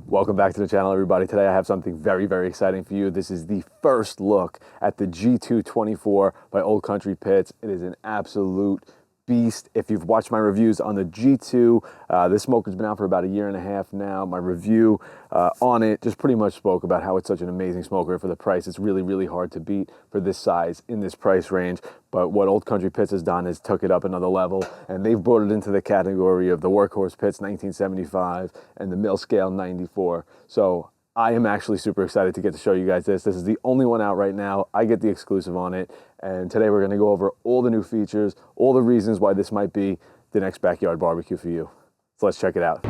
Welcome back to the channel, everybody. Today I have something very, very exciting for you. This is the first look at the G2x24 by Old Country Pits. It is an absolute beast. If you've watched my reviews on the G2, this smoker's been out for about a year and a half now. My review on it just pretty much spoke about how it's such an amazing smoker for the price. It's really, really hard to beat for this size in this price range. But what Old Country Pits has done is took it up another level, and they've brought it into the category of the Workhorse Pits 1975 and the Mill Scale 94. So I am actually super excited to get to show you guys this. This is the only one out right now. I get the exclusive on it. And today we're gonna go over all the new features, all the reasons why this might be the next backyard barbecue for you. So let's check it out.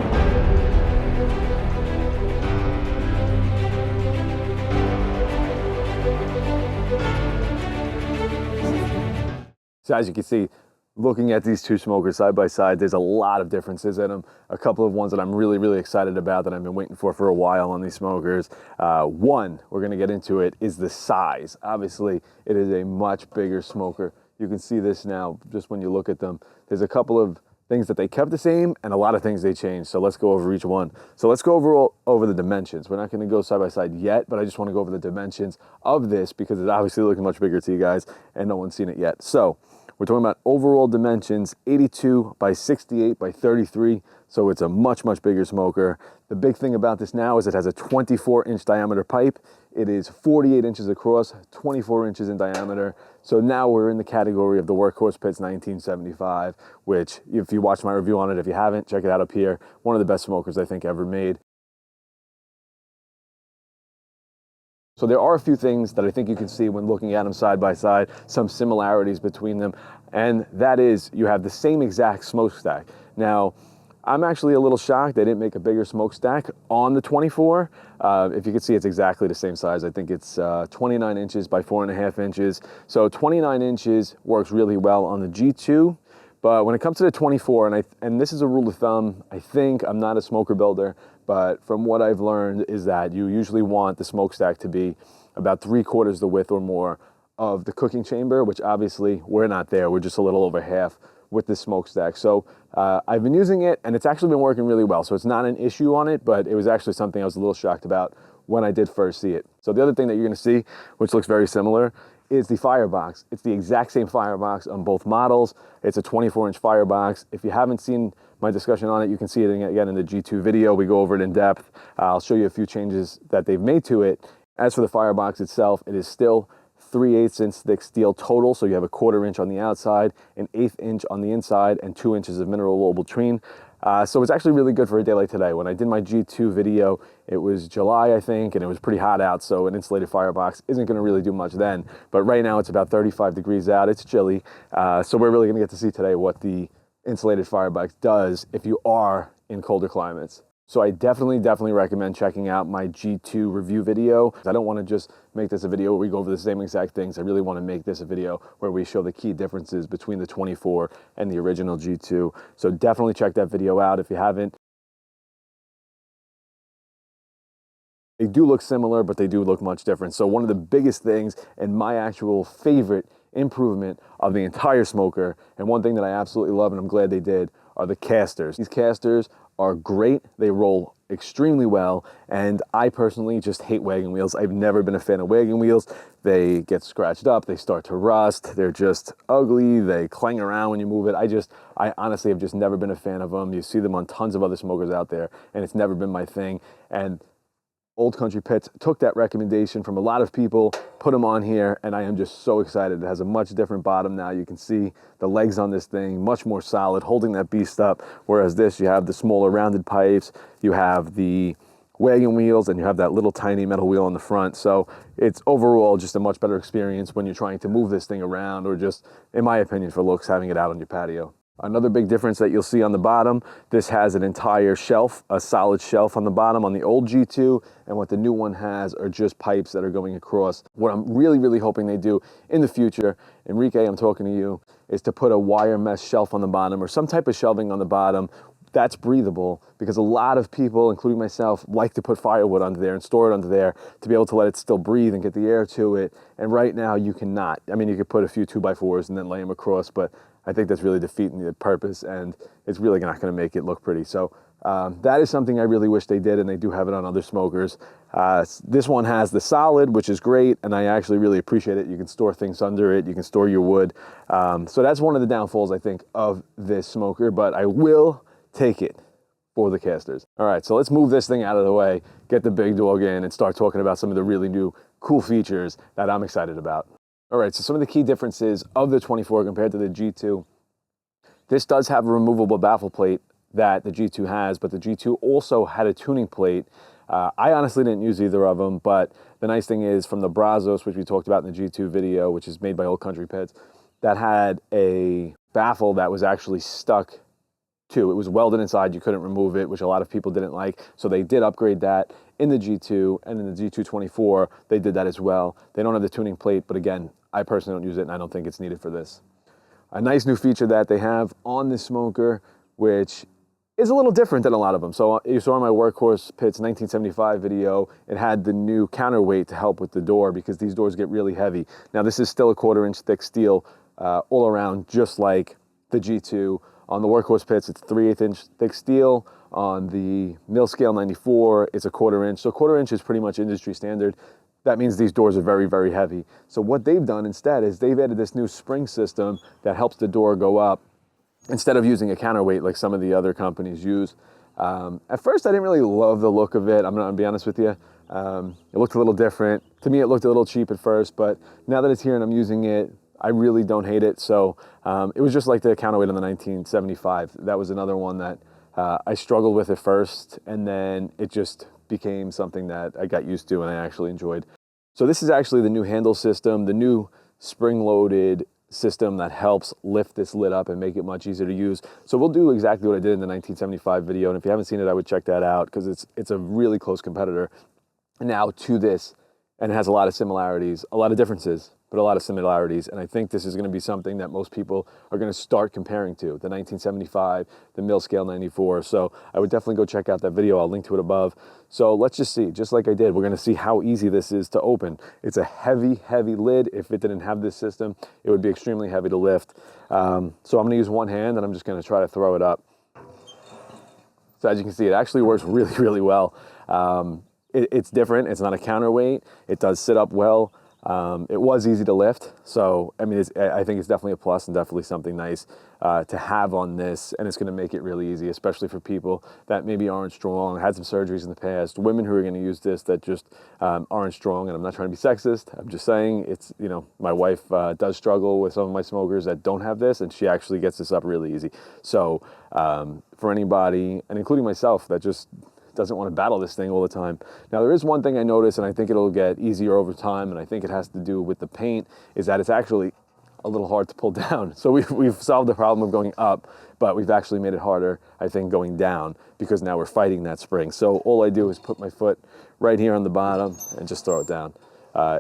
So as you can see, looking at these two smokers side by side, there's a lot of differences in them. A couple of ones that I'm really, really excited about that I've been waiting for a while on these smokers. One, we're gonna get into it, is the size. Obviously, it is a much bigger smoker. You can see this now just when you look at them. There's a couple of things that they kept the same and a lot of things they changed. So let's go over each one. So let's go over the dimensions. We're not gonna go side by side yet, but I just wanna go over the dimensions of this because it's obviously looking much bigger to you guys and no one's seen it yet. So we're talking about overall dimensions, 82 by 68 by 33. So it's a much, much bigger smoker. The big thing about this now is it has a 24-inch diameter pipe. It is 48 inches across, 24 inches in diameter. So now we're in the category of the Workhorse Pits 1975, which if you watch my review on it, if you haven't, check it out up here. One of the best smokers I think ever made. So there are a few things that I think you can see when looking at them side by side, some similarities between them, and that is you have the same exact smokestack. Now, I'm actually a little shocked they didn't make a bigger smokestack on the 24. If you can see, it's exactly the same size. I think it's 29 inches by 4.5 inches. So 29 inches works really well on the G2. But when it comes to the 24, and this is a rule of thumb, I think, I'm not a smoker builder, but from what I've learned is that you usually want the smokestack to be about 3/4 the width or more of the cooking chamber, which obviously we're not there. We're just a little over half with this smokestack. So I've been using it and it's actually been working really well. So it's not an issue on it, but it was actually something I was a little shocked about when I did first see it. So the other thing that you're gonna see, which looks very similar, is the Firebox. It's the exact same Firebox on both models. It's a 24-inch Firebox. If you haven't seen my discussion on it, you can see it again in the G2 video. We go over it in depth. I'll show you a few changes that they've made to it. As for the Firebox itself, it is still 3/8 inch thick steel total, so you have a 1/4 inch on the outside, an 1/8 inch on the inside, and 2 inches of mineral wool between. So it's actually really good for a day like today. When I did my G2 video, it was July, I think, and it was pretty hot out, so an insulated Firebox isn't gonna really do much then. But right now it's about 35 degrees out, it's chilly, so we're really gonna get to see today what the insulated Firebox does if you are in colder climates. So I definitely recommend checking out my G2 review video. I don't want to just make this a video where we go over the same exact things. I really want to make this a video where we show the key differences between the 24 and the original G2. So definitely check that video out if you haven't. They do look similar, but they do look much different. So one of the biggest things and my actual favorite improvement of the entire smoker, and one thing that I absolutely love and I'm glad they did, are the casters. These casters are great. They roll extremely well, and I personally just hate wagon wheels. I've never been a fan of wagon wheels. They get scratched up, they start to rust, they're just ugly, they clang around when you move it. I honestly have just never been a fan of them. You see them on tons of other smokers out there, and it's never been my thing. And Old Country Pits took that recommendation from a lot of people, put them on here, and I am just so excited. It has a much different bottom now. You can see the legs on this thing, much more solid, holding that beast up, whereas this, you have the smaller rounded pipes, you have the wagon wheels, and you have that little tiny metal wheel on the front. So it's overall just a much better experience when you're trying to move this thing around, or just, in my opinion, for looks, having it out on your patio. Another big difference that you'll see on the bottom, this has an entire shelf, a solid shelf on the bottom on the old G2, and what the new one has are just pipes that are going across. What I'm really hoping they do in the future, Enrique, I'm talking to you, is to put a wire mesh shelf on the bottom or some type of shelving on the bottom that's breathable, because a lot of people, including myself, like to put firewood under there and store it under there to be able to let it still breathe and get the air to it. And right now you cannot. I mean, you could put a few 2x4s and then lay them across, but I think that's really defeating the purpose, and it's really not going to make it look pretty. So That is something I really wish they did, and they do have it on other smokers. This one has the solid, which is great, and I actually really appreciate it. You can store things under it, you can store your wood. So that's one of the downfalls, I think, of this smoker, but I will take it for the casters. All right, so let's move this thing out of the way, get the big dog in, and start talking about some of the really new cool features that I'm excited about. All right, so some of the key differences of the 24 compared to the G2. This does have a removable baffle plate that the G2 has, but the G2 also had a tuning plate. I honestly didn't use either of them, but the nice thing is from the Brazos, which we talked about in the G2 video, which is made by Old Country Pits, that had a baffle that was actually stuck to. It was welded inside, you couldn't remove it, which a lot of people didn't like. So they did upgrade that in the G2, and in the G224, they did that as well. They don't have the tuning plate, but again, I personally don't use it, and I don't think it's needed for this. A nice new feature that they have on this smoker, which is a little different than a lot of them. So you saw in my Workhorse Pits 1975 video, it had the new counterweight to help with the door because these doors get really heavy. Now this is still a 1/4 inch thick steel all around, just like the G2. On the Workhorse Pits, it's 3/8 inch thick steel. On the mill scale 94, it's a 1/4 inch. So 1/4 inch is pretty much industry standard. That means these doors are very, very heavy. So what they've done instead is they've added this new spring system that helps the door go up instead of using a counterweight like some of the other companies use. At first, I didn't really love the look of it. I'm gonna be honest with you. It looked a little different. To me, it looked a little cheap at first, but now that it's here and I'm using it, I really don't hate it. So it was just like the counterweight on the 1975. That was another one that I struggled with at first, and then it just became something that I got used to and I actually enjoyed. So this is actually the new handle system, the new spring-loaded system that helps lift this lid up and make it much easier to use. So we'll do exactly what I did in the 1975 video, and if you haven't seen it, I would check that out because it's a really close competitor now to this, and it has a lot of similarities, a lot of differences, but a lot of similarities. And I think this is going to be something that most people are going to start comparing to, the 1975, the mill scale 94. So I would definitely go check out that video. I'll link to it above. So let's just see, just like I did, we're going to see how easy this is to open. It's a heavy, heavy lid. If it didn't have this system, it would be extremely heavy to lift. So I'm going to use one hand and I'm just going to try to throw it up. So as you can see, it actually works really, really well. It's different. It's not a counterweight. It does sit up well. It was easy to lift, so I mean, I think it's definitely a plus and definitely something nice to have on this, and it's going to make it really easy, especially for people that maybe aren't strong, had some surgeries in the past, women who are going to use this that just aren't strong. And I'm not trying to be sexist. I'm just saying it's, you know, my wife does struggle with some of my smokers that don't have this, and she actually gets this up really easy. So for anybody, and including myself, that just doesn't want to battle this thing all the time. Now, there is one thing I noticed, and I think it'll get easier over time, and I think it has to do with the paint, is that it's actually a little hard to pull down. So we've solved the problem of going up, but we've actually made it harder, I think, going down, because now we're fighting that spring. So all I do is put my foot right here on the bottom and just throw it down.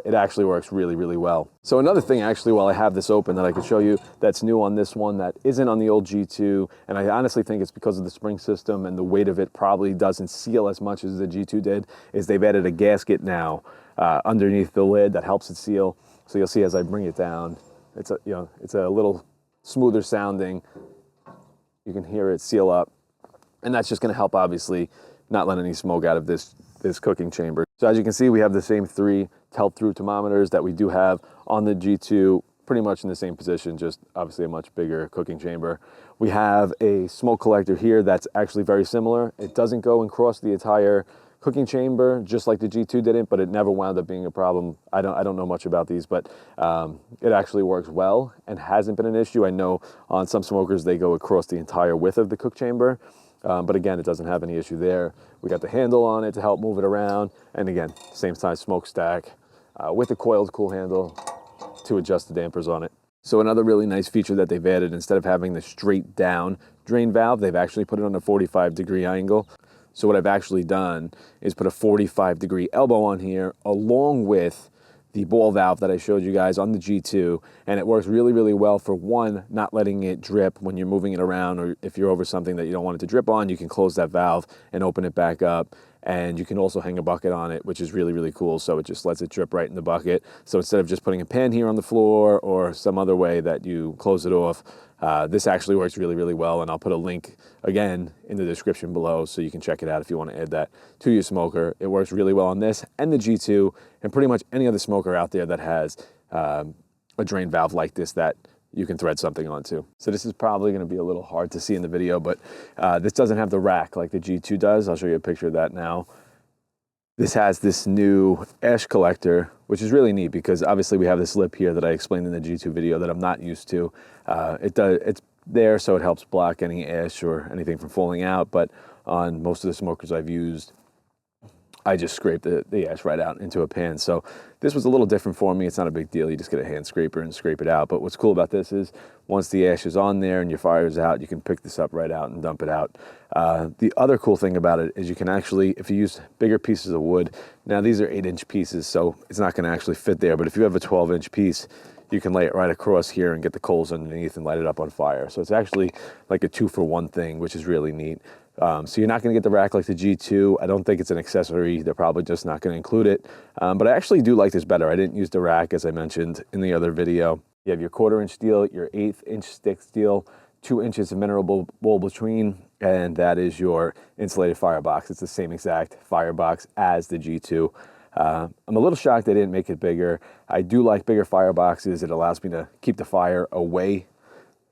It actually works really, really well. So another thing, actually, while I have this open that I could show you that's new on this one that isn't on the old G2, and I honestly think it's because of the spring system and the weight of it probably doesn't seal as much as the G2 did, is they've added a gasket now underneath the lid that helps it seal. So you'll see as I bring it down, it's a little smoother sounding. You can hear it seal up, and that's just going to help, obviously, not let any smoke out of this cooking chamber. So as you can see, we have the same 3 tilt-through thermometers that we do have on the G2, pretty much in the same position, just obviously a much bigger cooking chamber. We have a smoke collector here that's actually very similar. It doesn't go and cross the entire cooking chamber, just like the G2 didn't, but it never wound up being a problem. I don't know much about these, but it actually works well and hasn't been an issue. I know on some smokers, they go across the entire width of the cook chamber. But again, it doesn't have any issue there. We got the handle on it to help move it around. And again, same size smokestack with a coiled cool handle to adjust the dampers on it. So another really nice feature that they've added, instead of having the straight down drain valve, they've actually put it on a 45-degree angle. So what I've actually done is put a 45-degree elbow on here along with the ball valve that I showed you guys on the G2, and it works really, really well for, one, not letting it drip when you're moving it around, or if you're over something that you don't want it to drip on, you can close that valve and open it back up. and you can also hang a bucket on it, which is really, really cool. So it just lets it drip right in the bucket. So instead of just putting a pan here on the floor or some other way that you close it off, this actually works really, really well, and I'll put a link again in the description below so you can check it out if you want to add that to your smoker. It works really well on this and the G2 and pretty much any other smoker out there that has a drain valve like this that you can thread something onto. So this is probably going to be a little hard to see in the video, but this doesn't have the rack like the G2 does. I'll show you a picture of that now. This has this new ash collector, which is really neat because obviously we have this lip here that I explained in the G2 video that I'm not used to. It's there so it helps block any ash or anything from falling out, but on most of the smokers I've used, I just scrape the ash right out into a pan. So this was a little different for me. It's not a big deal. You just get a hand scraper and scrape it out. But what's cool about this is once the ash is on there and your fire is out, you can pick this up right out and dump it out. The other cool thing about it is you can actually, if you use bigger pieces of wood, now these are 8-inch pieces, so it's not going to actually fit there. But if you have a 12-inch piece, you can lay it right across here and get the coals underneath and light it up on fire. So it's actually like a 2-for-1 thing, which is really neat. So you're not going to get the rack like the G2. I don't think it's an accessory. They're probably just not going to include it. But I actually do like this better. I didn't use the rack, as I mentioned in the other video. You have your 1/4-inch steel, your 1/8-inch stick steel, 2 inches of mineral wool between, and that is your insulated firebox. It's the same exact firebox as the G2. I'm a little shocked they didn't make it bigger. I do like bigger fireboxes. It allows me to keep the fire away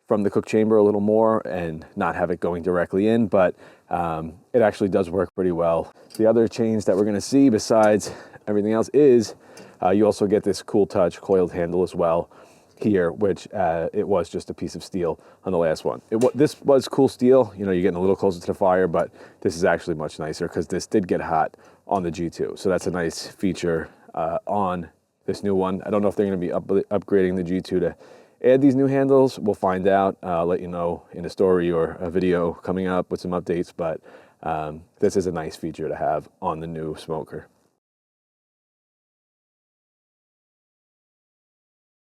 from the cook chamber a little more and not have it going directly in, but it actually does work pretty well. The other change that we're going to see besides everything else is you also get this cool touch coiled handle as well here, which it was just a piece of steel on the last one. This was cool steel, you know, you're getting a little closer to the fire, but this is actually much nicer because this did get hot on the G2. So that's a nice feature on this new one. I don't know if they're going to be upgrading the G2 to add these new handles. We'll find out. I'll let you know in a story or a video coming up with some updates, but this is a nice feature to have on the new smoker.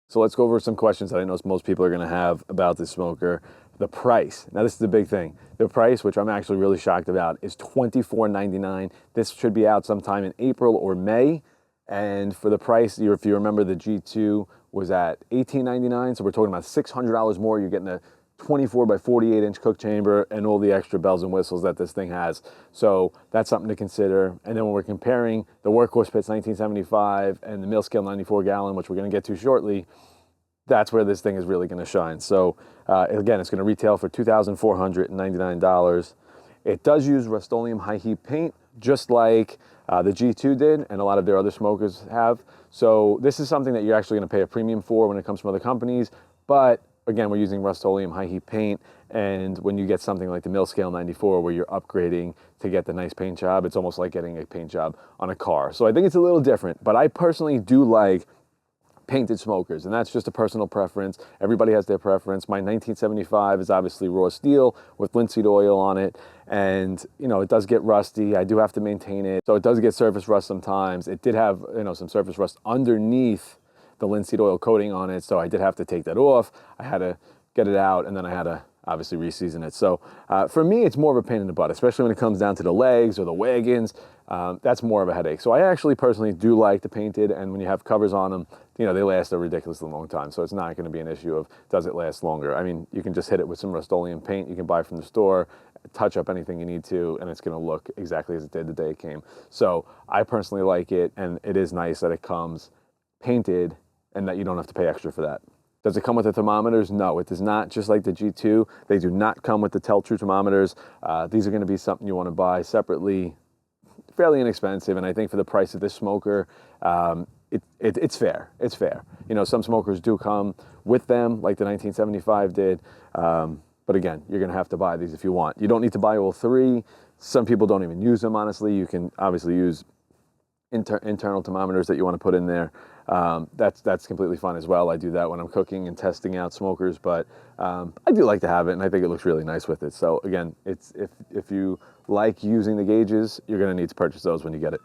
So let's go over some questions that I know most people are going to have about this smoker. The price. Now this is the big thing. The price, which I'm actually really shocked about, is $24.99. This should be out sometime in April or May. And for the price, if you remember, the G2 was at $18.99, so we're talking about $600 more. You're getting a 24 by 48-inch cook chamber and all the extra bells and whistles that this thing has. So that's something to consider. And then when we're comparing the Workhorse Pits 1975 and the mill scale 94 gallon, which we're going to get to shortly, that's where this thing is really going to shine. So again, it's going to retail for $2,499. It does use Rust-Oleum high heat paint, just like the G2 did, and a lot of their other smokers have. So this is something that you're actually going to pay a premium for when it comes from other companies. But again, we're using Rust-Oleum high heat paint, and when you get something like the mill scale 94 where you're upgrading to get the nice paint job, it's almost like getting a paint job on a car. So I think it's a little different, but I personally do like painted smokers, and that's just a personal preference. Everybody has their preference. My 1975 is obviously raw steel with linseed oil on it, and you know, it does get rusty. I do have to maintain it, so it does get surface rust sometimes. It did have, you know, some surface rust underneath the linseed oil coating on it, so I did have to take that off. I had to get it out, and then I had to obviously re-season it. So for me, it's more of a pain in the butt, especially when it comes down to the legs or the wagons. That's more of a headache. So I actually personally do like the painted, and when you have covers on them, you know, they last a ridiculously long time. So it's not going to be an issue of does it last longer. I mean, you can just hit it with some Rust-Oleum paint you can buy from the store, touch up anything you need to, and it's going to look exactly as it did the day it came. So I personally like it, and it is nice that it comes painted and that you don't have to pay extra for that. Does it come with the thermometers? No, it does not. Just like the G2, they do not come with the Tell-True thermometers. These are going to be something you want to buy separately, fairly inexpensive, and I think for the price of this smoker, it's fair. It's fair. You know, some smokers do come with them, like the 1975 did, but again, you're going to have to buy these if you want. You don't need to buy all three. Some people don't even use them, honestly. You can obviously use internal thermometers that you want to put in there. That's completely fine as well. I do that when I'm cooking and testing out smokers, but I do like to have it, and I think it looks really nice with it. So again, it's if you like using the gauges, you're going to need to purchase those when you get it.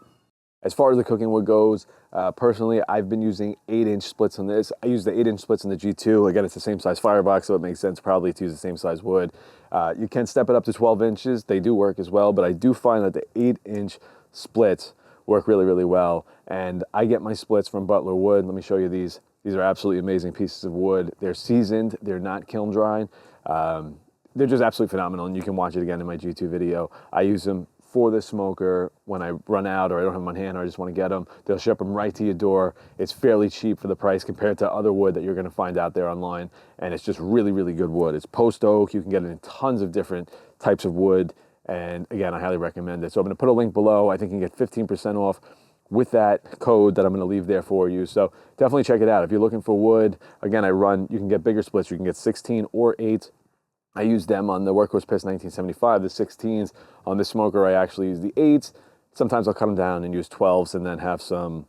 As far as the cooking wood goes, personally, I've been using 8-inch splits on this. I use the 8-inch splits on the G2. Again, it's the same size firebox, so it makes sense probably to use the same size wood. You can step it up to 12 inches. They do work as well, but I do find that the 8-inch splits work really, really well. And I get my splits from Butler Wood. Let me show you these. These are absolutely amazing pieces of wood. They're seasoned, they're not kiln dried. They're just absolutely phenomenal, and you can watch it again in my G2 video. I use them for the smoker when I run out or I don't have them on hand or I just want to get them. They'll ship them right to your door. It's fairly cheap for the price compared to other wood that you're going to find out there online, and it's just really, really good wood. It's post oak. You can get it in tons of different types of wood, and again, I highly recommend it. So I'm going to put a link below. I think you can get 15% off with that code that I'm going to leave there for you. So definitely check it out. If you're looking for wood, again, you can get bigger splits. You can get 16 or 8. I use them on the Workhorse Pits 1975, the 16s. On this smoker, I actually use the 8s. Sometimes I'll cut them down and use 12s and then have some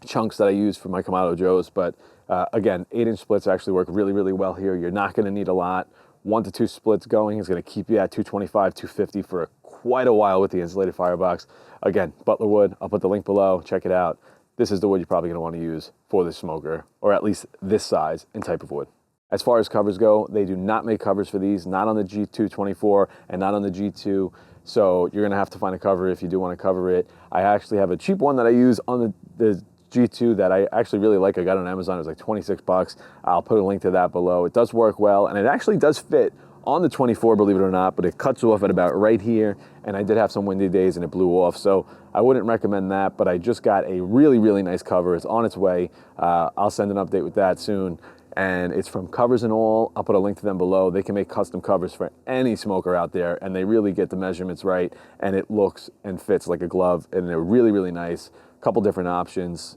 chunks that I use for my Kamado Joes. But again, 8-inch splits actually work really, really well here. You're not going to need a lot. 1 to 2 splits going is going to keep you at 225, 250 for quite a while with the insulated firebox. Again, Butler Wood, I'll put the link below. Check it out. This is the wood you're probably going to want to use for this smoker, or at least this size and type of wood. As far as covers go, they do not make covers for these, not on the G224 and not on the G2. So you're gonna have to find a cover if you do wanna cover it. I actually have a cheap one that I use on the G2 that I actually really like. I got it on Amazon, it was like 26 bucks. I'll put a link to that below. It does work well, and it actually does fit on the 24, believe it or not, but it cuts off at about right here, and I did have some windy days and it blew off, so I wouldn't recommend that, but I just got a really, really nice cover. It's on its way. I'll send an update with that soon. And it's from Covers and All. I'll put a link to them below. They can make custom covers for any smoker out there, and they really get the measurements right, and it looks and fits like a glove, and they're really, really nice. A couple different options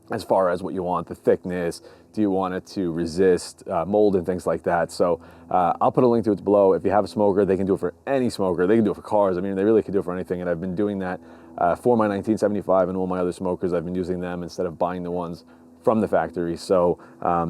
as far as what you want, the thickness, do you want it to resist mold and things like that. So I'll put a link to it below. If you have a smoker, they can do it for any smoker. They can do it for cars. I mean, they really can do it for anything, and I've been doing that for my 1975 and all my other smokers. I've been using them instead of buying the ones from the factory. So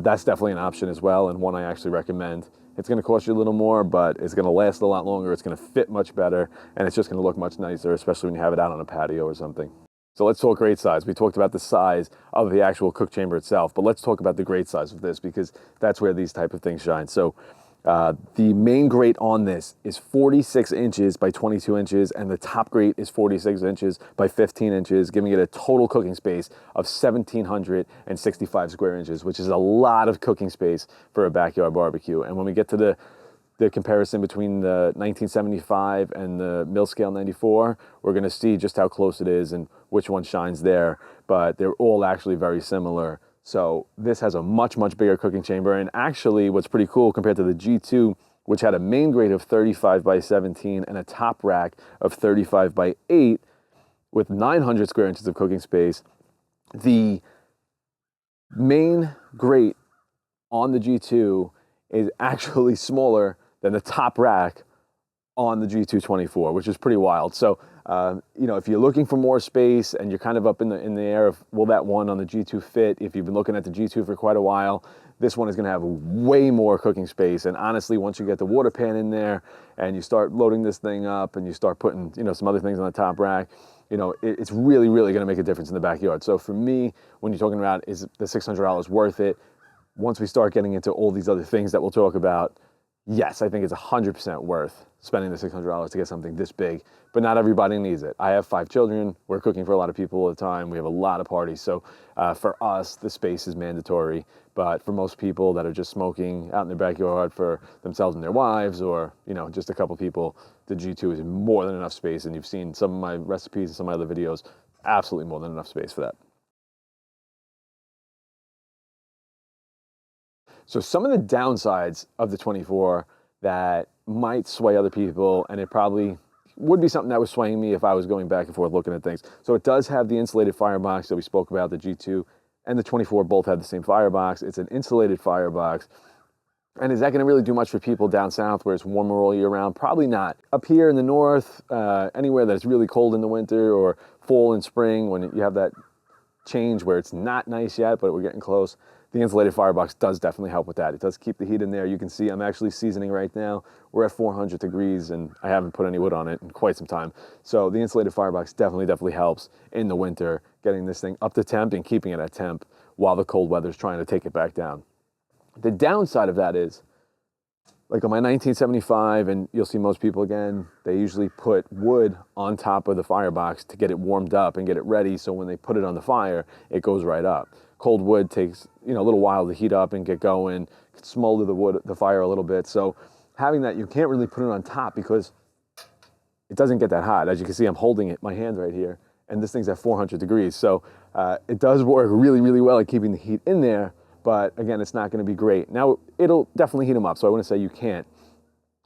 that's definitely an option as well, and one I actually recommend. It's going to cost you a little more, but it's going to last a lot longer. It's going to fit much better, and it's just going to look much nicer, especially when you have it out on a patio or something. So let's talk grate size. We talked about the size of the actual cook chamber itself, but let's talk about the grate size of this, because that's where these type of things shine. So the main grate on this is 46 inches by 22 inches, and the top grate is 46 inches by 15 inches, giving it a total cooking space of 1,765 square inches, which is a lot of cooking space for a backyard barbecue. And when we get to the comparison between the 1975 and the mill scale 94, we're going to see just how close it is and which one shines there, but they're all actually very similar. So this has a much, much bigger cooking chamber. And actually what's pretty cool compared to the G2, which had a main grate of 35 by 17 and a top rack of 35 by 8 with 900 square inches of cooking space, the main grate on the G2 is actually smaller than the top rack on the G224, which is pretty wild. So, you know, if you're looking for more space and you're kind of up in the air of, will that one on the G2 fit? If you've been looking at the G2 for quite a while, this one is going to have way more cooking space. And honestly, once you get the water pan in there and you start loading this thing up and you start putting, you know, some other things on the top rack, you know, it's really, really going to make a difference in the backyard. So for me, when you're talking about, is the $600 worth it? Once we start getting into all these other things that we'll talk about, yes, I think it's 100% worth spending the $600 to get something this big, but not everybody needs it. I have 5 children. We're cooking for a lot of people all the time. We have a lot of parties. So for us, the space is mandatory. But for most people that are just smoking out in their backyard for themselves and their wives, or, you know, just a couple people, the G2 is more than enough space. And you've seen some of my recipes and some of my other videos, absolutely more than enough space for that. So some of the downsides of the 24 that might sway other people, and it probably would be something that was swaying me if I was going back and forth looking at things. So it does have the insulated firebox that we spoke about. The G2 and the 24 both have the same firebox. It's an insulated firebox. And is that going to really do much for people down south where it's warmer all year round? Probably not. Up here in the north, anywhere that's really cold in the winter, or fall and spring when you have that change where it's not nice yet, but we're getting close, the insulated firebox does definitely help with that. It does keep the heat in there. You can see I'm actually seasoning right now. We're at 400 degrees and I haven't put any wood on it in quite some time. So the insulated firebox definitely helps in the winter, getting this thing up to temp and keeping it at temp while the cold weather's trying to take it back down. The downside of that is, Like on my 1975, and you'll see most people again, they usually put wood on top of the firebox to get it warmed up and get it ready, so when they put it on the fire, it goes right up. Cold wood takes, you know, a little while to heat up and get going, smolder the fire a little bit. So having that, you can't really put it on top because it doesn't get that hot. As you can see, I'm holding it, my hand right here, and this thing's at 400 degrees. So it does work really, really well at keeping the heat in there. But again, it's not gonna be great. Now, it'll definitely heat them up, so I wouldn't say you can't.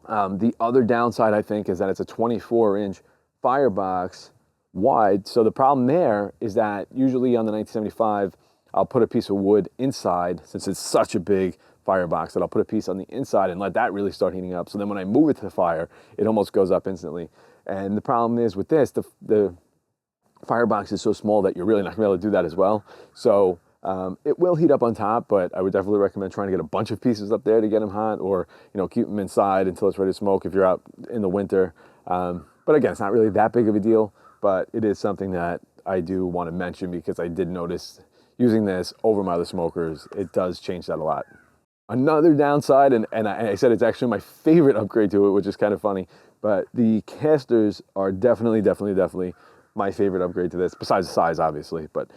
The other downside, I think, is that it's a 24-inch firebox wide. So the problem there is that usually on the 1975, I'll put a piece of wood inside, since it's such a big firebox, that I'll put a piece on the inside and let that really start heating up. So then when I move it to the fire, it almost goes up instantly. And the problem is with this, the firebox is so small that you're really not gonna be able to do that as well. So it will heat up on top, but I would definitely recommend trying to get a bunch of pieces up there to get them hot, or keep them inside until it's ready to smoke if you're out in the winter. But again, it's not really that big of a deal, but it is something that I do want to mention because I did notice using this over my other smokers, it does change that a lot. Another downside, and I said it's actually my favorite upgrade to it, which is kind of funny, but the casters are definitely my favorite upgrade to this, besides the size, obviously. But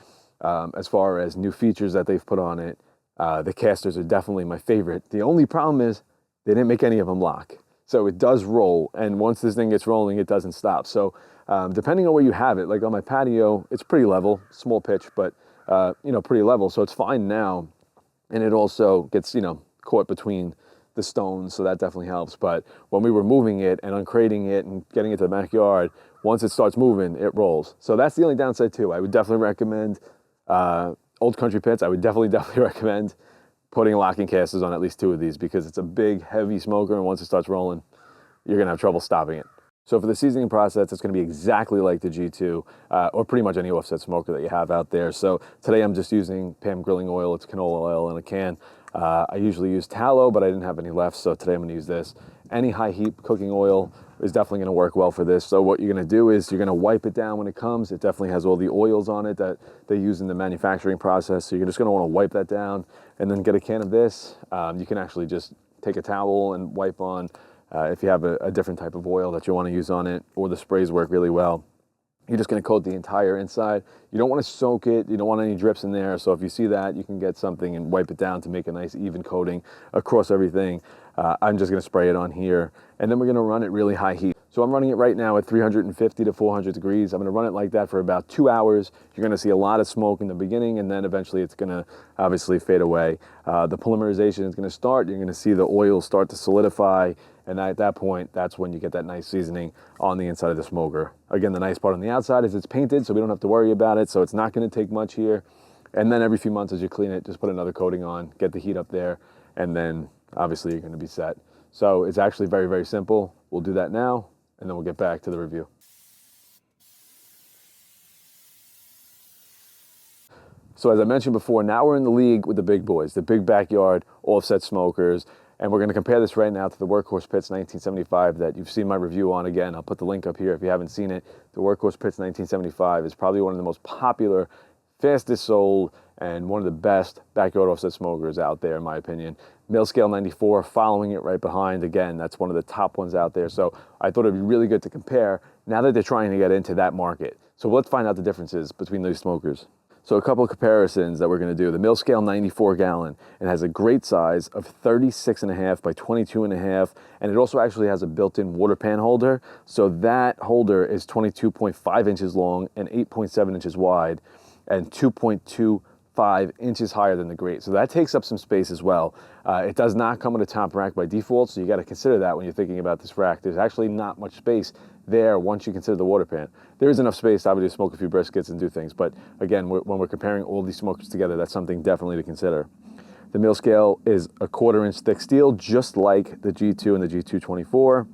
as far as new features that they've put on it, the casters are definitely my favorite. The only problem is they didn't make any of them lock. So it does roll, and once this thing gets rolling, it doesn't stop. So depending on where you have it, like on my patio, it's pretty level, small pitch, but pretty level, so it's fine now. And it also gets, caught between the stones, so that definitely helps. But when we were moving it and uncrating it and getting it to the backyard, once it starts moving, it rolls. So that's the only downside too. I would definitely recommend Old Country Pits. I would definitely recommend putting locking casters on at least 2 of these, because it's a big, heavy smoker, and once it starts rolling, you're gonna have trouble stopping it. So for the seasoning process, it's gonna be exactly like the G2, or pretty much any offset smoker that you have out there. So today I'm just using Pam grilling oil. It's canola oil in a can. I usually use tallow, but I didn't have any left, so today I'm gonna use this. Any high heat cooking oil is definitely gonna work well for this. So what you're gonna do is you're gonna wipe it down when it comes. It definitely has all the oils on it that they use in the manufacturing process. So you're just gonna wanna wipe that down and then get a can of this. You can actually just take a towel and wipe on if you have a different type of oil that you wanna use on it, or the sprays work really well. You're just gonna coat the entire inside. You don't wanna soak it. You don't want any drips in there. So if you see that, you can get something and wipe it down to make a nice even coating across everything. I'm just gonna spray it on here, and then we're gonna run it really high heat. So I'm running it right now at 350 to 400 degrees. I'm gonna run it like that for about 2 hours. You're gonna see a lot of smoke in the beginning, and then eventually it's gonna obviously fade away. The polymerization is gonna start. You're gonna see the oil start to solidify, and at that point, that's when you get that nice seasoning on the inside of the smoker. Again, the nice part on the outside is it's painted, so we don't have to worry about it, so it's not gonna take much here. And then every few months as you clean it, just put another coating on, get the heat up there, and then obviously you're gonna be set. So it's actually very, very simple. We'll do that now, and then we'll get back to the review. So as I mentioned before, now we're in the league with the big boys, the big backyard offset smokers, and we're gonna compare this right now to the Workhorse Pits 1975 that you've seen my review on. Again, I'll put the link up here if you haven't seen it. The Workhorse Pits 1975 is probably one of the most popular, fastest sold, and one of the best backyard offset smokers out there, in my opinion. Mill Scale 94 following it right behind. Again, that's one of the top ones out there. So I thought it'd be really good to compare now that they're trying to get into that market. So let's find out the differences between these smokers. So a couple of comparisons that we're gonna do. The Mill Scale 94 gallon, it has a great size of 36.5 by 22.5, and it also actually has a built-in water pan holder. So that holder is 22.5 inches long and 8.7 inches wide, and 2.25 inches higher than the grate. So that takes up some space as well. It does not come with a top rack by default, so you gotta consider that when you're thinking about this rack. There's actually not much space there once you consider the water pan. There is enough space obviously to smoke a few briskets and do things, but again, when we're comparing all these smokers together, that's something definitely to consider. The Mill Scale is a 1/4 inch thick steel, just like the G2 and the G224.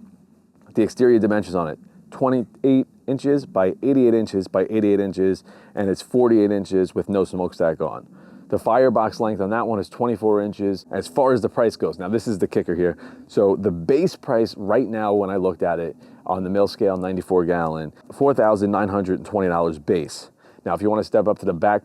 The exterior dimensions on it, 28 inches by 88 inches by 88 inches, and it's 48 inches with no smokestack on. The firebox length on that one is 24 inches. As far as the price goes, now this is the kicker here. So the base price right now when I looked at it on the Mill Scale 94 gallon, $4,920 base. Now, if you want to step up to the black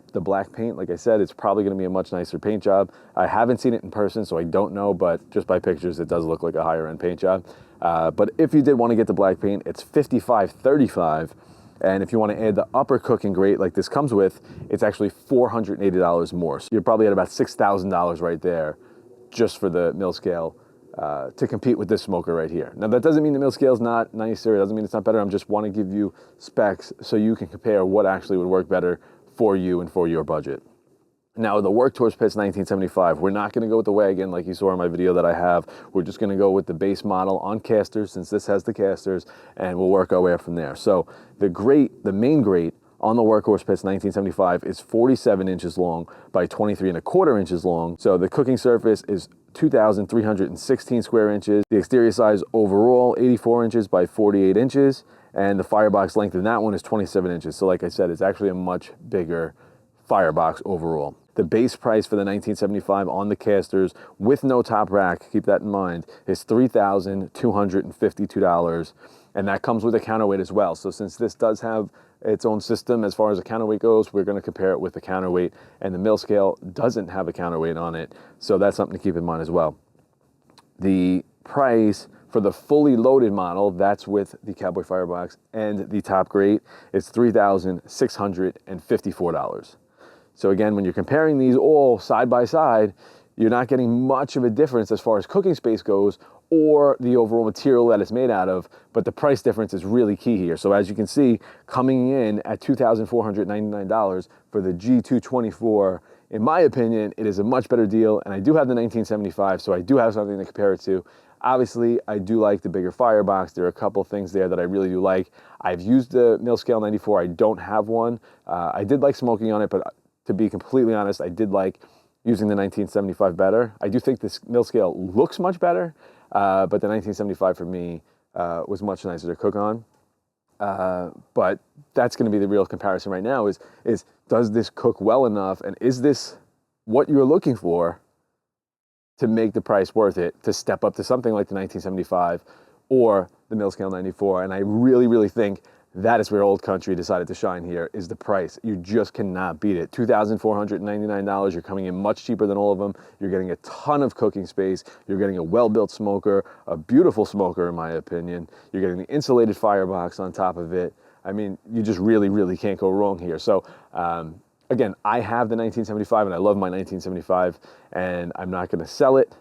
paint, like I said, it's probably going to be a much nicer paint job. I haven't seen it in person, so I don't know, but just by pictures, it does look like a higher end paint job. But if you did want to get the black paint, it's $55.35. And if you want to add the upper cooking grate like this comes with, it's actually $480 more. So you're probably at about $6,000 right there just for the mill scale to compete with this smoker right here. Now, that doesn't mean the mill scale is not nicer. It doesn't mean it's not better. I just want to give you specs so you can compare what actually would work better for you and for your budget. Now, the Workhorse Pits 1975, we're not going to go with the wagon like you saw in my video that I have. We're just going to go with the base model on casters, since this has the casters, and we'll work our way up from there. So the main grate on the Workhorse Pits 1975 is 47 inches long by 23¼ inches long. So the cooking surface is 2,316 square inches. The exterior size overall, 84 inches by 48 inches. And the firebox length in that one is 27 inches. So like I said, it's actually a much bigger firebox overall. The base price for the 1975 on the casters with no top rack, keep that in mind, is $3,252. And that comes with a counterweight as well. So since this does have its own system as far as a counterweight goes, we're going to compare it with the counterweight, and the mill scale doesn't have a counterweight on it. So that's something to keep in mind as well. The price for the fully loaded model, that's with the Cowboy Firebox and the top grate, is $3,654. So again, when you're comparing these all side by side, you're not getting much of a difference as far as cooking space goes or the overall material that it's made out of, but the price difference is really key here. So as you can see, coming in at $2,499 for the G2x24, in my opinion, it is a much better deal, and I do have the 1975, so I do have something to compare it to. Obviously, I do like the bigger firebox. There are a couple things there that I really do like. I've used the mill scale 94. I don't have one. I did like smoking on it, but to be completely honest, I did like using the 1975 better. I do think this mill scale looks much better, but the 1975 for me was much nicer to cook on. But that's going to be the real comparison right now is does this cook well enough, and is this what you're looking for to make the price worth it to step up to something like the 1975 or the mill scale 94? And I really, really think that is where Old Country decided to shine here, is the price. You just cannot beat it. $2,499, you're coming in much cheaper than all of them. You're getting a ton of cooking space. You're getting a well-built smoker, a beautiful smoker in my opinion. You're getting the insulated firebox on top of it. I mean, you just really, really can't go wrong here. So again, I have the 1975 and I love my 1975, and I'm not gonna sell it,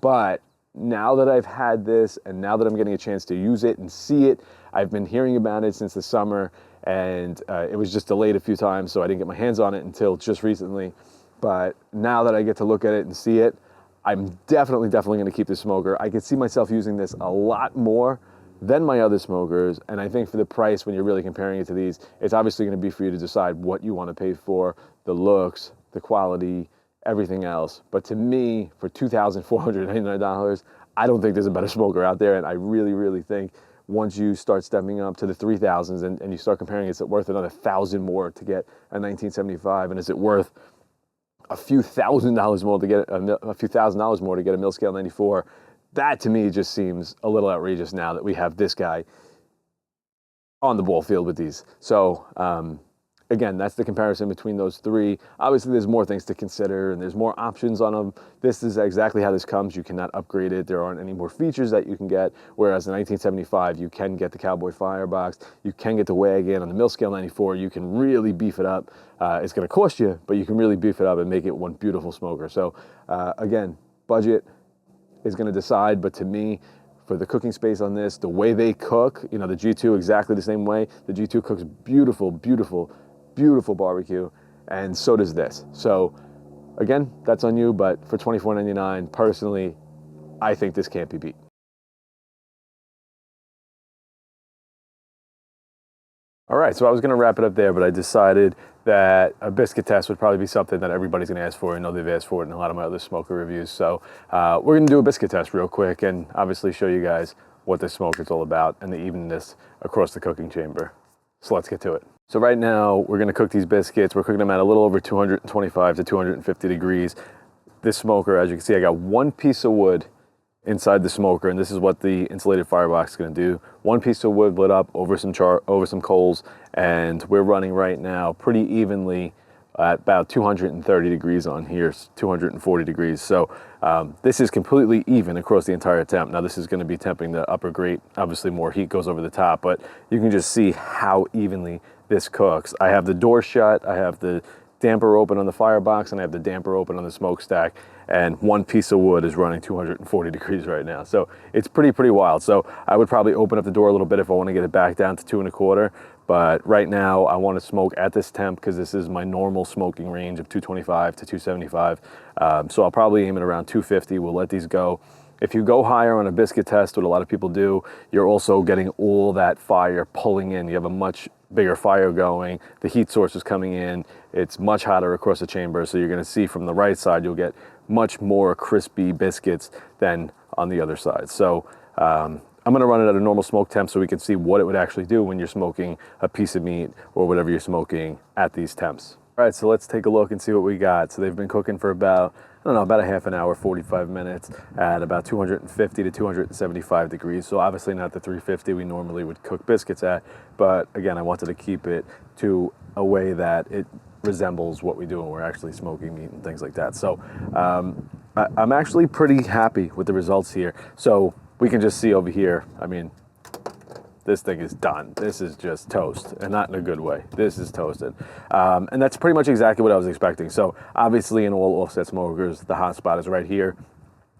but now that I've had this and now that I'm getting a chance to use it and see it, I've been hearing about it since the summer, and it was just delayed a few times, so I didn't get my hands on it until just recently. But now that I get to look at it and see it, I'm definitely going to keep this smoker. I could see myself using this a lot more than my other smokers, and I think for the price, when you're really comparing it to these, it's obviously going to be for you to decide what you want to pay for, the looks, the quality, everything else. But to me, for $2,499, I don't think there's a better smoker out there, and I really, really think once you start stepping up to the 3,000s and you start comparing, is it worth another $1,000 more to get a 1975, and is it worth a few $1,000s more to get a few $1,000s more to get a mill scale 94? That to me just seems a little outrageous now that we have this guy on the ball field with these. So again, that's the comparison between those three. Obviously, there's more things to consider and there's more options on them. This is exactly how this comes. You cannot upgrade it. There aren't any more features that you can get, whereas the 1975, you can get the Cowboy Firebox, you can get the wagon. On the mill scale 94, you can really beef it up. It's going to cost you, but you can really beef it up and make it one beautiful smoker. So again, budget is going to decide, but to me, for the cooking space on this, the way they cook, you know, the G2 exactly the same way. The G2 cooks beautiful, beautiful, beautiful barbecue, and so does this. So again, that's on you, but for $24.99, personally, I think this can't be beat. All right, so I was gonna wrap it up there, but I decided that a biscuit test would probably be something that everybody's gonna ask for. I know they've asked for it in a lot of my other smoker reviews. So we're gonna do a biscuit test real quick and obviously show you guys what this smoker is all about and the evenness across the cooking chamber. So let's get to it. So right now, we're gonna cook these biscuits. We're cooking them at a little over 225 to 250 degrees. This smoker, as you can see, I got one piece of wood inside the smoker, and this is what the insulated firebox is going to do. One piece of wood lit up over some coals, and we're running right now pretty evenly at about 230 degrees on here, 240 degrees. So this is completely even across the entire temp. Now this is going to be temping the upper grate. Obviously more heat goes over the top, but you can just see how evenly this cooks. I have the door shut, I have the damper open on the firebox, and I have the damper open on the smokestack, and one piece of wood is running 240 degrees right now. So it's pretty wild. So I would probably open up the door a little bit if I want to get it back down to 2.25. But right now I want to smoke at this temp because this is my normal smoking range of 225 to 275. So I'll probably aim it around 250. We'll let these go. If you go higher on a biscuit test, what a lot of people do, you're also getting all that fire pulling in. You have a much bigger fire going, the heat source is coming in, it's much hotter across the chamber, so you're going to see from the right side you'll get much more crispy biscuits than on the other side. So I'm going to run it at a normal smoke temp so we can see what it would actually do when you're smoking a piece of meat or whatever you're smoking at these temps. All right, so let's take a look and see what we got. So they've been cooking for about, I don't know, about a half an hour, 45 minutes at about 250 to 275 degrees. So obviously not the 350 we normally would cook biscuits at, but again, I wanted to keep it to a way that it resembles what we do when we're actually smoking meat and things like that. So I'm actually pretty happy with the results here. So we can just see over here, I mean, this thing is done. This is just toast, and not in a good way. This is toasted. And that's pretty much exactly what I was expecting. So obviously in all offset smokers, the hot spot is right here.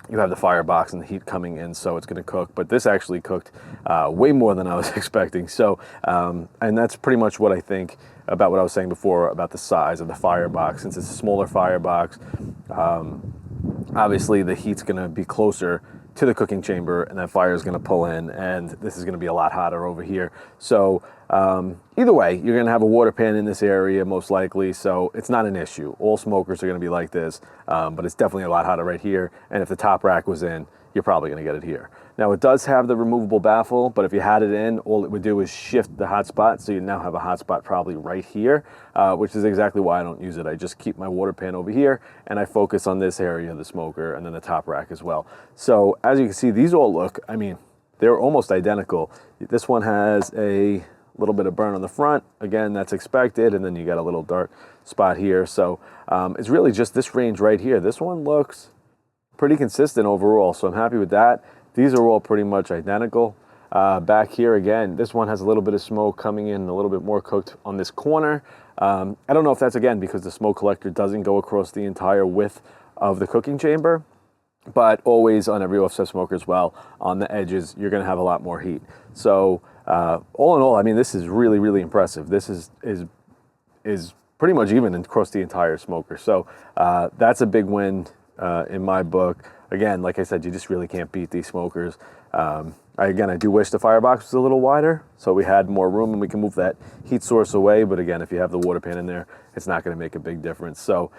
You have the firebox and the heat coming in, so it's gonna cook. But this actually cooked way more than I was expecting. So, and that's pretty much what I think about what I was saying before about the size of the firebox. Since it's a smaller firebox, obviously the heat's gonna be closer to the cooking chamber, and that fire is going to pull in, and this is going to be a lot hotter over here. So either way, you're going to have a water pan in this area most likely, so it's not an issue. All smokers are going to be like this, but it's definitely a lot hotter right here, and if the top rack was in, you're probably going to get it here. Now it does have the removable baffle, but if you had it in, all it would do is shift the hot spot, so you now have a hot spot probably right here, which is exactly why I don't use it. I just keep my water pan over here, and I focus on this area of the smoker, and then the top rack as well. So as you can see, these all look, I mean, they're almost identical. This one has a little bit of burn on the front. Again, that's expected, and then you got a little dark spot here. So it's really just this range right here. This one looks pretty consistent overall, so I'm happy with that. These are all pretty much identical. Back here again, this one has a little bit of smoke coming in, a little bit more cooked on this corner. I don't know if that's again because the smoke collector doesn't go across the entire width of the cooking chamber, but always on every offset smoker as well, on the edges, you're gonna have a lot more heat. So all in all, I mean, this is really impressive. This is pretty much even across the entire smoker. So that's a big win in my book. Again, like I said, you just really can't beat these smokers. Again, I do wish the firebox was a little wider, so we had more room and we can move that heat source away. But again, if you have the water pan in there, it's not going to make a big difference. So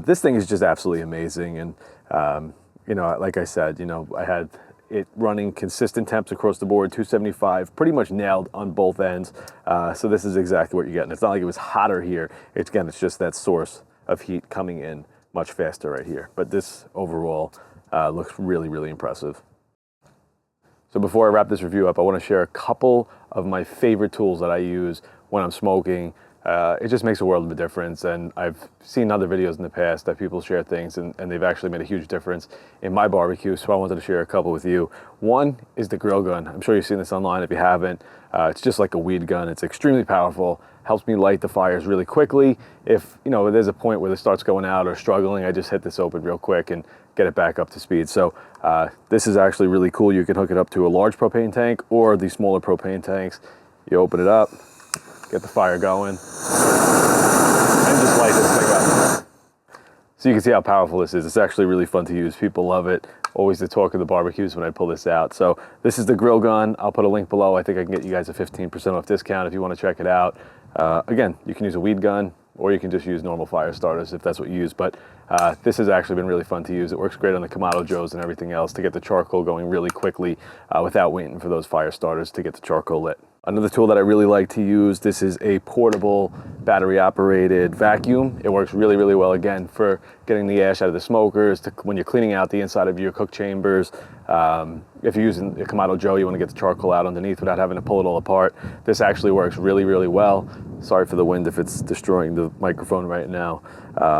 this thing is just absolutely amazing. And you know, like I said, you know, I had it running consistent temps across the board, 275, pretty much nailed on both ends. So this is exactly what you're getting. It's not like it was hotter here. It's just that source of heat coming in much faster right here. But this overall looks really impressive. So before I wrap this review up, I want to share a couple of my favorite tools that I use when I'm smoking. It just makes a world of a difference, and I've seen other videos in the past that people share things and they've actually made a huge difference in my barbecue, so I wanted to share a couple with you. One is the grill gun. I'm sure you've seen this online if you haven't. It's just like a weed gun. It's extremely powerful, helps me light the fires really quickly. If, you know, there's a point where it starts going out or struggling, I just hit this open real quick and get it back up to speed. So this is actually really cool. You can hook it up to a large propane tank or the smaller propane tanks. You open it up, get the fire going, and just light this thing up. So you can see how powerful this is. It's actually really fun to use. People love it. Always the talk of the barbecues when I pull this out. So this is the grill gun. I'll put a link below. I think I can get you guys a 15% off discount if you want to check it out. Again, you can use a weed gun, or you can just use normal fire starters if that's what you use. But this has actually been really fun to use. It works great on the Kamado Joes and everything else to get the charcoal going really quickly without waiting for those fire starters to get the charcoal lit. Another tool that I really like to use, this is a portable battery operated vacuum. It works really, really well, again, for getting the ash out of the smokers, when you're cleaning out the inside of your cook chambers. If you're using a Kamado Joe, you want to get the charcoal out underneath without having to pull it all apart. This actually works really, really well. Sorry for the wind if it's destroying the microphone right now.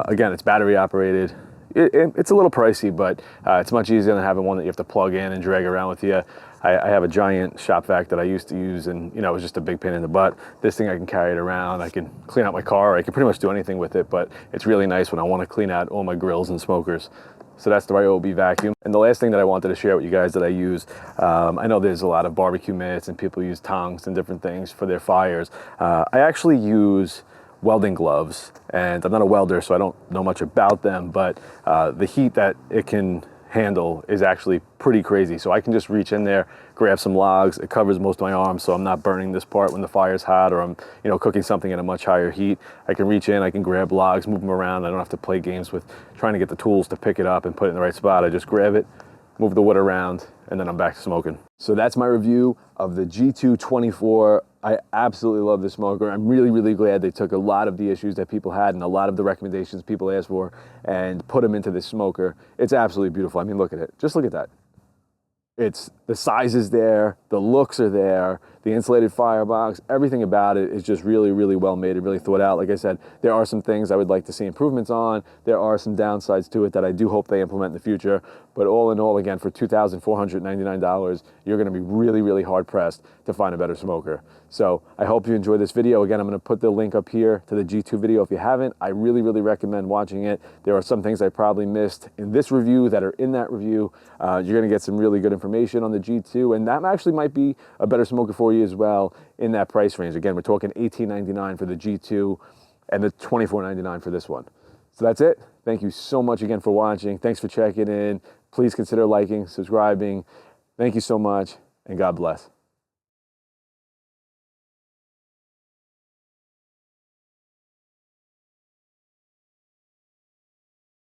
Again, it's battery operated. It's a little pricey, but it's much easier than having one that you have to plug in and drag around with you. I have a giant shop vac that I used to use, and it was just a big pain in the butt. This thing, I can carry it around. I can clean out my car. I can pretty much do anything with it, but it's really nice when I want to clean out all my grills and smokers. So that's the Ryobi vacuum. And the last thing that I wanted to share with you guys that I use, I know there's a lot of barbecue mitts and people use tongs and different things for their fires. I actually use welding gloves, and I'm not a welder, so I don't know much about them, but the heat that it can handle is actually pretty crazy. So I can just reach in there, grab some logs. It covers most of my arms, so I'm not burning this part when the fire's hot, or I'm cooking something at a much higher heat. I can reach in, I can grab logs, move them around. I don't have to play games with trying to get the tools to pick it up and put it in the right spot. I just grab it, move the wood around, and then I'm back to smoking. So that's my review of the G2x24. I absolutely love this smoker. I'm really, really glad they took a lot of the issues that people had and a lot of the recommendations people asked for and put them into this smoker. It's absolutely beautiful. I mean, look at it. Just look at that. The size is there, the looks are there, the insulated firebox, everything about it is just really, really well made and really thought out. Like I said, there are some things I would like to see improvements on. There are some downsides to it that I do hope they implement in the future. But all in all, again, for $2,499, you're gonna be really, really hard pressed to find a better smoker. So I hope you enjoyed this video. Again, I'm gonna put the link up here to the G2 video if you haven't. I really, really recommend watching it. There are some things I probably missed in this review that are in that review. You're gonna get some really good information on the G2, and that actually might be a better smoker for you as well in that price range. Again, we're talking $18.99 for the G2 and the $24.99 for this one. So that's it. Thank you so much again for watching. Thanks for checking in. Please consider liking, subscribing. Thank you so much, and God bless.